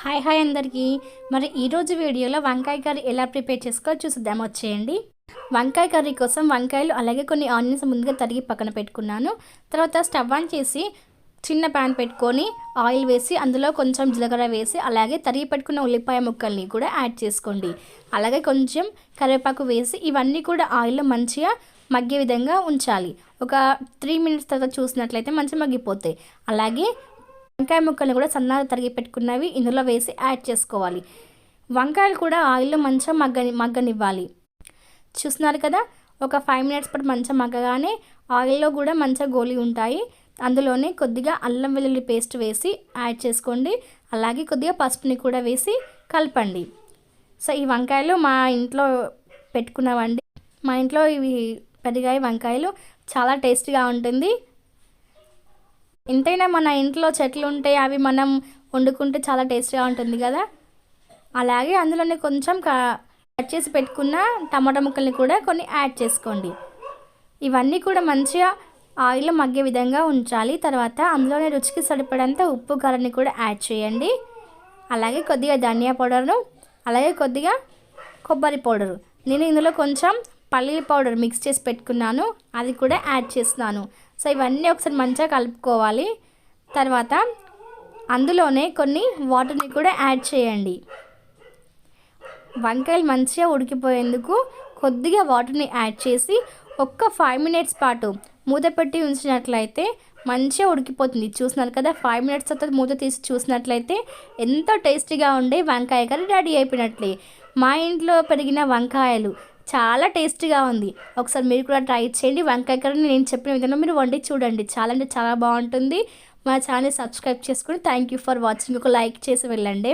Hi hi అందరికీ. మరి ఈరోజు వీడియోలో వంకాయ కర్రీ ఎలా ప్రిపేర్ చేసుకోవాలో చూద్దాం, వచ్చేయండి. వంకాయ కర్రీ కోసం వంకాయలు అలాగే కొన్ని ఆనియన్స్ ముందుగా తరిగి పక్కన పెట్టుకున్నాను. తర్వాత స్టవ్ ఆన్ చేసి చిన్న ప్యాన్ పెట్టుకొని ఆయిల్ వేసి అందులో కొంచెం జీలకర్ర వేసి అలాగే తరిగి పెట్టుకున్న ఉల్లిపాయ ముక్కల్ని కూడా యాడ్ చేసుకోండి. అలాగే కొంచెం కరివేపాకు వేసి ఇవన్నీ కూడా ఆయిల్లో మంచిగా మగ్గే విధంగా ఉంచాలి. ఒక 3 మినిట్స్ తర్వాత చూసినట్లయితే మంచిగా మగ్గిపోతాయి. అలాగే వంకాయ ముక్కల్ని కూడా సన్నగా తరిగి పెట్టుకున్నవి ఇందులో వేసి యాడ్ చేసుకోవాలి. వంకాయలు కూడా ఆయిల్లో మంచిగా మగ్గనివ్వాలి. చూస్తున్నారు కదా, ఒక 5 మినిట్స్ పాటు మంచిగా మగ్గగానే ఆయిల్లో కూడా మంచిగా గోలి ఉంటాయి. అందులోనే కొద్దిగా అల్లం వెల్లుల్లి పేస్ట్ వేసి యాడ్ చేసుకోండి. అలాగే కొద్దిగా పసుపుని కూడా వేసి కలపండి. సో ఈ వంకాయలు మా ఇంట్లో పెట్టుకున్నామండి. మా ఇంట్లో ఇవి పెరిగాయి వంకాయలు, చాలా టేస్టీగా ఉంటుంది. ఎంతైనా మన ఇంట్లో చెట్లు ఉంటే అవి మనం వండుకుంటే చాలా టేస్టీగా ఉంటుంది కదా. అలాగే అందులోనే కొంచెం కట్ చేసి పెట్టుకున్న టమాటా ముక్కల్ని కూడా కొన్ని యాడ్ చేసుకోండి. ఇవన్నీ కూడా మంచిగా ఆయిల్లో మగ్గే విధంగా ఉంచాలి. తర్వాత అందులోనే రుచికి సరిపడంత ఉప్పు కారాన్ని కూడా యాడ్ చేయండి. అలాగే కొద్దిగా ధనియా పౌడరు, అలాగే కొద్దిగా కొబ్బరి పౌడరు. నేను ఇందులో కొంచెం పల్లీల పౌడర్ మిక్స్ చేసి పెట్టుకున్నాను, అది కూడా యాడ్ చేస్తున్నాను. సో ఇవన్నీ ఒకసారి మంచిగా కలుపుకోవాలి. తర్వాత అందులోనే కొన్ని వాటర్ని కూడా యాడ్ చేయండి. వంకాయలు మంచిగా ఉడికిపోయేందుకు కొద్దిగా వాటర్ని యాడ్ చేసి ఒక్క 5 మినిట్స్ పాటు మూత పెట్టి ఉంచినట్లయితే మంచిగా ఉడికిపోతుంది. చూస్తున్నారు కదా, 5 మినిట్స్ తర్వాత మూత తీసి చూసినట్లయితే ఎంతో టేస్టీగా ఉండే వంకాయ కర్రీ రెడీ అయిపోయినట్లే. మా ఇంట్లో పెరిగిన వంకాయలు చాలా టేస్టీగా ఉంది. ఒకసారి మీరు కూడా ట్రై చేయండి. వంకాయ కర్రీ నేను చెప్పిన విధంగా మీరు వండి చూడండి, చాలా అంటే చాలా బాగుంటుంది. మా ఛానల్ సబ్స్క్రైబ్ చేసుకుని థ్యాంక్ యూ ఫర్ వాచింగ్. ఒక లైక్ చేసి వెళ్ళండి.